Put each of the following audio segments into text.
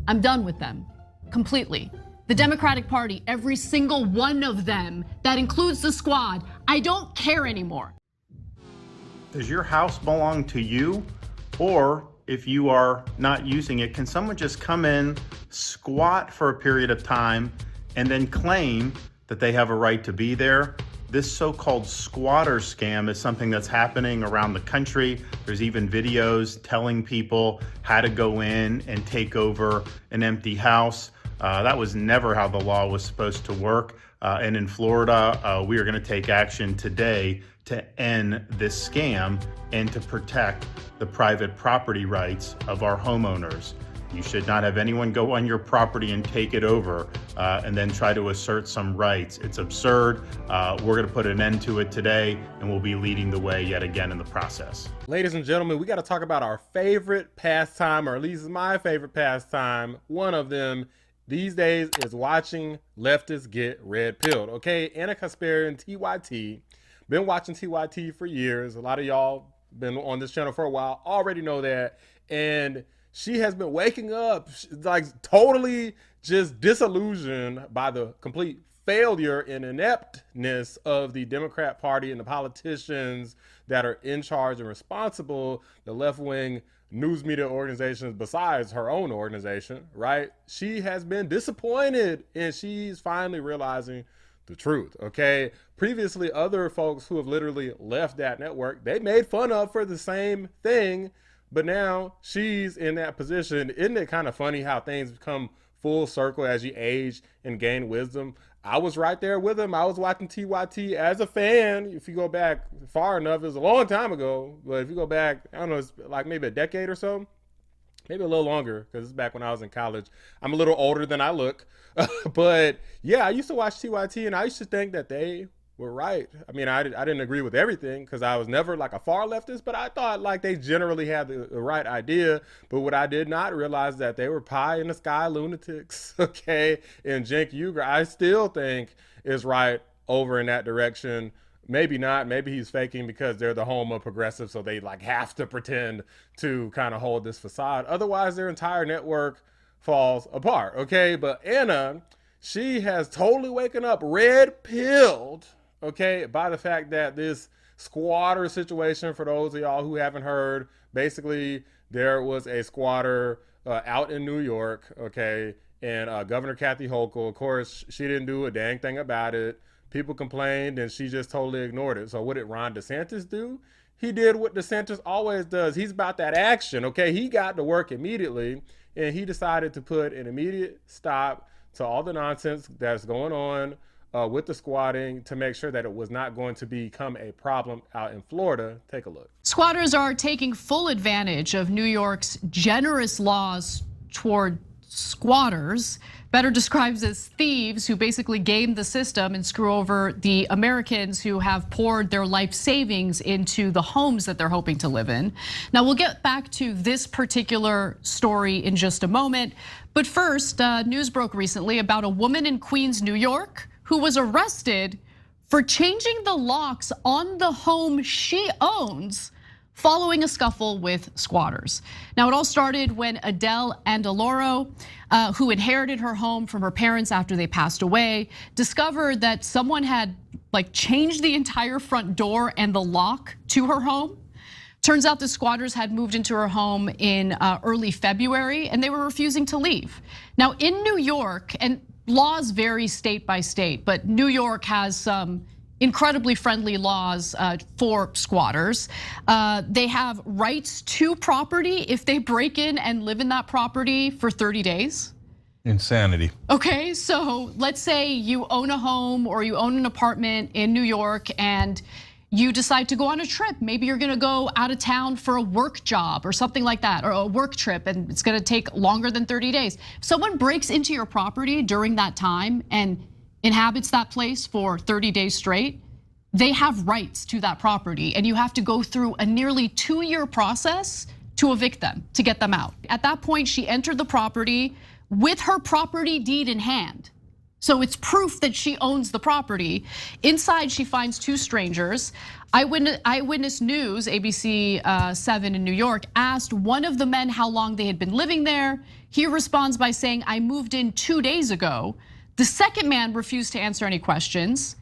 I'm done with them completely. The Democratic Party, every single one of them, that includes the squad, I don't care anymore. Does your house belong to you? Or if you are not using it, can someone just come in, squat for a period of time, and then claim that they have a right to be there? This so-called squatter scam is something that's happening around the country. There's even videos telling people how to go in and take over an empty house. That was never how the law was supposed to work. And in Florida, we are going to take action today to end this scam and to protect the private property rights of our homeowners. You should not have anyone go on your property and take it over and then try to assert some rights. It's absurd. We're going to put an end to it today, and we'll be leading the way yet again in the process. Ladies and gentlemen, we got to talk about our favorite pastime, or at least my favorite pastime. One of them these days is watching leftists get red pilled. Okay, Anna Kasparian, TYT. Been watching TYT for years. A lot of y'all been on this channel for a while, already know that. And she has been waking up like totally just disillusioned by the complete failure and ineptness of the Democrat Party and the politicians that are in charge and responsible, the left-wing news media organizations besides her own organization, right? She has been disappointed and she's finally realizing the truth, okay? Previously, other folks who have literally left that network, they made fun of for the same thing, but now she's in that position. Isn't it kind of funny how things come full circle as you age and gain wisdom? I was right there with him. I was watching TYT as a fan. If you go back far enough, it was a long time ago, but if you go back, I don't know, it's like maybe a decade or so, maybe a little longer, because it's back when I was in college. I'm a little older than I look, but yeah, I used to watch TYT and I used to think that they were right. I mean, I didn't agree with everything because I was never like a far leftist, but I thought like they generally had the right idea. But what I did not realize that they were pie in the sky lunatics, okay? And Cenk Uygur, I still think is right over in that direction. Maybe not. Maybe he's faking because they're the home of progressives, so they like have to pretend to kind of hold this facade. Otherwise, their entire network falls apart, okay? But Anna, she has totally waken up red-pilled, okay, by the fact that this squatter situation, for those of y'all who haven't heard, basically there was a squatter out in New York, okay, and Governor Kathy Hochul, of course, she didn't do a dang thing about it. People complained and she just totally ignored it. So what did Ron DeSantis do? He did what DeSantis always does. He's about that action, okay? He got to work immediately and he decided to put an immediate stop to all the nonsense that's going on with the squatting to make sure that it was not going to become a problem out in Florida. Take a look. Squatters are taking full advantage of New York's generous laws toward squatters, better described as thieves who basically game the system and screw over the Americans who have poured their life savings into the homes that they're hoping to live in. Now we'll get back to this particular story in just a moment. But first, news broke recently about a woman in Queens, New York, who was arrested for changing the locks on the home she owns following a scuffle with squatters. Now it all started when Adele Andaloro, who inherited her home from her parents after they passed away, discovered that someone had like changed the entire front door and the lock to her home. Turns out the squatters had moved into her home in early February and they were refusing to leave. Now in New York, and laws vary state by state, but New York has some incredibly friendly laws for squatters. They have rights to property if they break in and live in that property for 30 days. Insanity. Okay, so let's say you own a home or you own an apartment in New York and you decide to go on a trip. Maybe you're gonna go out of town for a work job or something like that, or a work trip, and it's gonna take longer than 30 days. If someone breaks into your property during that time and inhabits that place for 30 days straight, they have rights to that property and you have to go through a nearly 2-year process to evict them, to get them out. At that point, she entered the property with her property deed in hand. So it's proof that she owns the property. Inside, she finds two strangers. Eyewitness News, ABC 7 in New York, asked one of the men how long they had been living there. He responds by saying, "I moved in 2 days ago." The second man refused to answer any questions.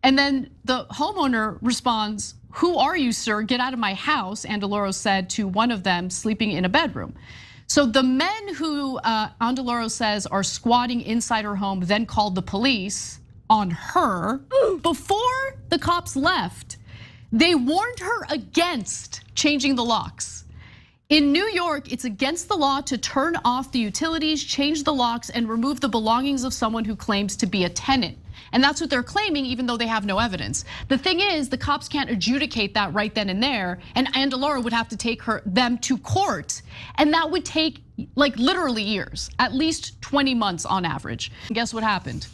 And then the homeowner responds, "Who are you, sir? Get out of my house," Andaloro said to one of them sleeping in a bedroom. So the men who Andaloro says are squatting inside her home then called the police on her. Before the cops left, they warned her against changing the locks. In New York, it's against the law to turn off the utilities, change the locks, and remove the belongings of someone who claims to be a tenant. And that's what they're claiming, even though they have no evidence. The thing is, the cops can't adjudicate that right then and there, and Andaloro would have to take them to court, and that would take like literally years, at least 20 months on average. And guess what happened?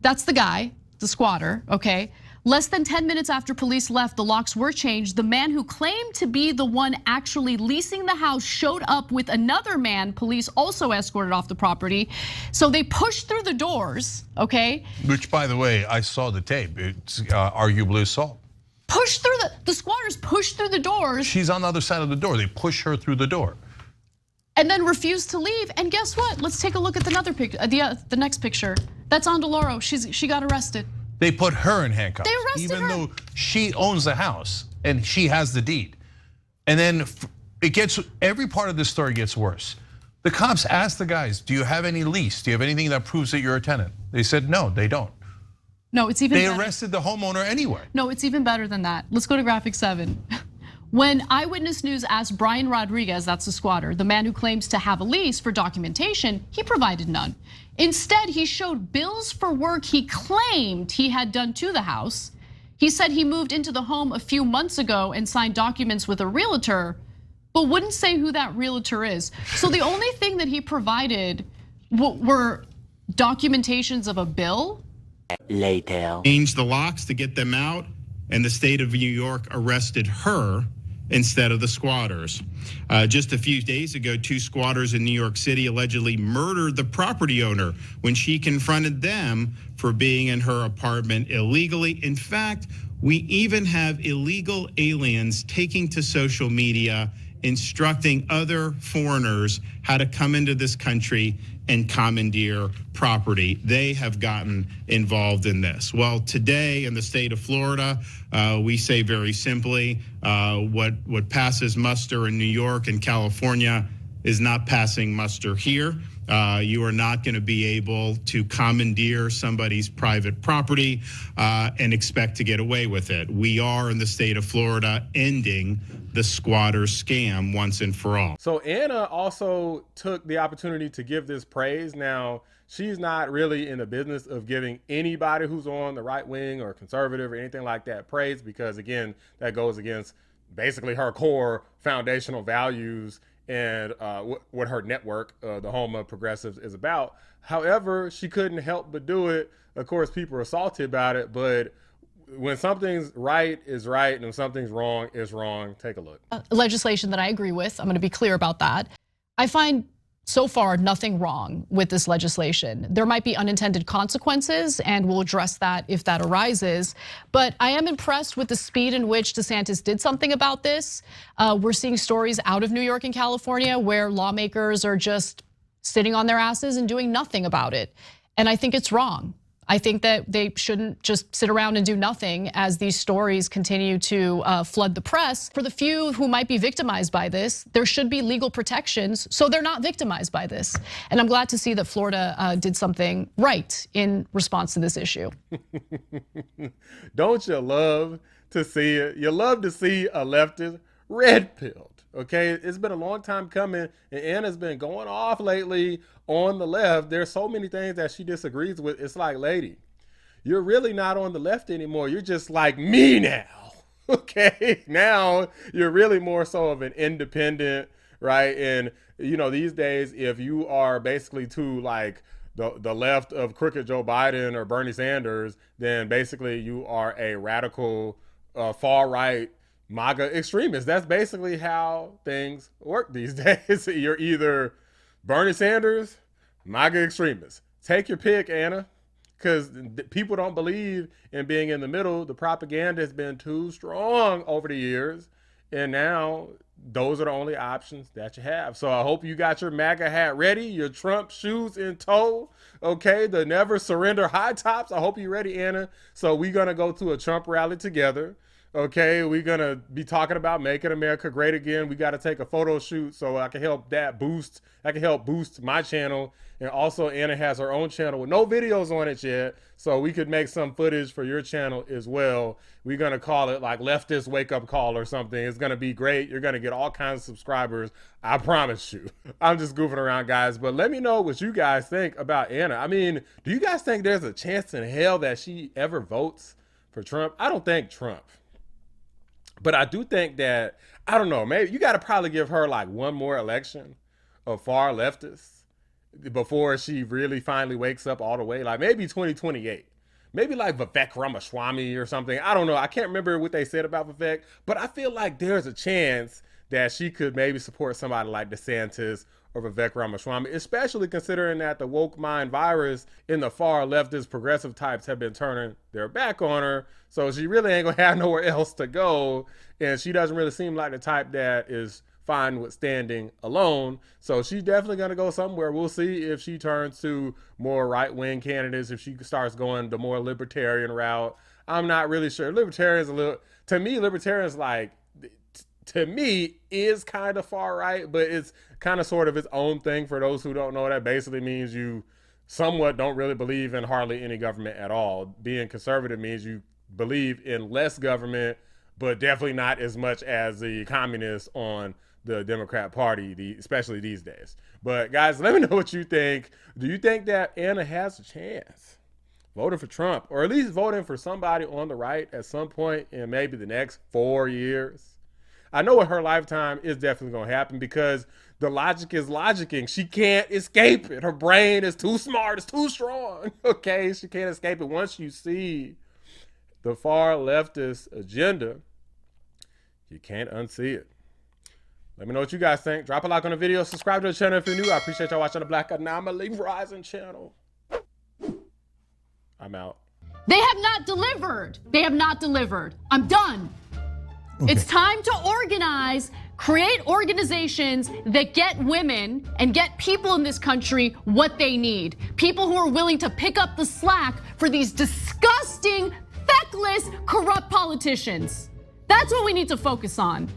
That's the guy, the squatter, okay? Less than 10 minutes after police left, the locks were changed. The man who claimed to be the one actually leasing the house showed up with another man. Police also escorted off the property. So they pushed through the doors, okay? Which, by the way, I saw the tape. It's arguably assault. Pushed through the squatters pushed through the doors. She's on the other side of the door. They push her through the door. And then refused to leave. And guess what? Let's take a look at another picture, the next picture. That's Andaloro. She got arrested. They put her in handcuffs, They arrested even her. though she owns the house and she has the deed. And then every part of this story gets worse. The cops asked the guys, "Do you have any lease? Do you have anything that proves that you're a tenant?" They said, "No, they don't." No, it's even They better. arrested the homeowner anyway. No, it's even better than that. Let's go to graphic 7. When Eyewitness News asked Brian Rodriguez, that's the squatter, the man who claims to have a lease, for documentation, he provided none. Instead, he showed bills for work he claimed he had done to the house. He said he moved into the home a few months ago and signed documents with a realtor, but wouldn't say who that realtor is. So the only thing that he provided were documentations of a bill. Later. Changed the locks to get them out, and the state of New York arrested her instead of the squatters. Just a few days ago, 2 squatters in New York City allegedly murdered the property owner when she confronted them for being in her apartment illegally. In fact, we even have illegal aliens taking to social media, instructing other foreigners how to come into this country and commandeer property. They have gotten involved in this. Well, today in the state of Florida, we say very simply, what passes muster in New York and California is not passing muster here. You are not going to be able to commandeer somebody's private property and expect to get away with it. We are in the state of Florida ending the squatter scam once and for all. So Anna also took the opportunity to give this praise. Now, she's not really in the business of giving anybody who's on the right wing or conservative or anything like that praise, because again, that goes against basically her core foundational values and what her network, the Home of Progressives, is about. However, she couldn't help but do it. Of course, people are salty about it, but when something's right is right and when something's wrong is wrong. Take a look. Legislation that I agree with. I'm going to be clear about that. I find so far nothing wrong with this legislation. There might be unintended consequences, and we'll address that if that arises. But I am impressed with the speed in which DeSantis did something about this. We're seeing stories out of New York and California where lawmakers are just sitting on their asses and doing nothing about it. And I think it's wrong. I think that they shouldn't just sit around and do nothing as these stories continue to flood the press. For the few who might be victimized by this, there should be legal protections so they're not victimized by this. And I'm glad to see that Florida did something right in response to this issue. Don't you love to see it? You love to see a leftist red-pilled. Okay, it's been a long time coming, and Anna's been going off lately on the left. There's so many things that she disagrees with. It's like, lady, you're really not on the left anymore. You're just like me now. Okay, now you're really more so of an independent, right? And you know, these days, if you are basically to like the left of crooked Joe Biden or Bernie Sanders, then basically you are a radical far right MAGA extremists. That's basically how things work these days. You're either Bernie Sanders MAGA extremists. Take your pick, Anna, because people don't believe in being in the middle. The propaganda has been too strong over the years, and now those are the only options that you have. So I hope you got your MAGA hat ready, your Trump shoes in tow, okay, the never surrender high tops. I hope you're ready, Anna. So we're going to go to a Trump rally together. Okay, we're going to be talking about making America great again. We got to take a photo shoot so I can help boost my channel. And also Anna has her own channel with no videos on it yet. So we could make some footage for your channel as well. We're going to call it like Leftist Wake Up Call or something. It's going to be great. You're going to get all kinds of subscribers. I promise you. I'm just goofing around, guys. But let me know what you guys think about Anna. I mean, do you guys think there's a chance in hell that she ever votes for Trump? I don't think Trump. But I do think that, I don't know, maybe you got to probably give her like one more election of far leftists before she really finally wakes up all the way. Like maybe 2028. Maybe like Vivek Ramaswamy or something. I don't know. I can't remember what they said about Vivek, but I feel like there's a chance that she could maybe support somebody like DeSantis or Vivek Ramaswamy, especially considering that the woke mind virus in the far leftist progressive types have been turning their back on her. So she really ain't gonna have nowhere else to go. And she doesn't really seem like the type that is fine with standing alone. So she's definitely gonna go somewhere. We'll see if she turns to more right-wing candidates, if she starts going the more libertarian route. I'm not really sure. Libertarians to me is kind of far right, but it's kind of sort of its own thing. For those who don't know, that basically means you somewhat don't really believe in hardly any government at all. Being conservative means you believe in less government, but definitely not as much as the communists on the Democrat Party, especially these days. But guys, let me know what you think. Do you think that Anna has a chance voting for Trump, or at least voting for somebody on the right at some point in maybe the next 4 years? I know in her lifetime is definitely going to happen because the logic is logicking. She can't escape it. Her brain is too smart. It's too strong. Okay, she can't escape it. Once you see the far leftist agenda, you can't unsee it. Let me know what you guys think. Drop a like on the video. Subscribe to the channel if you're new. I appreciate y'all watching the Black Anomaly Rising channel. I'm out. They have not delivered. They have not delivered. I'm done. Okay. It's time to organize, create organizations that get women and get people in this country what they need. People who are willing to pick up the slack for these disgusting, feckless, corrupt politicians. That's what we need to focus on.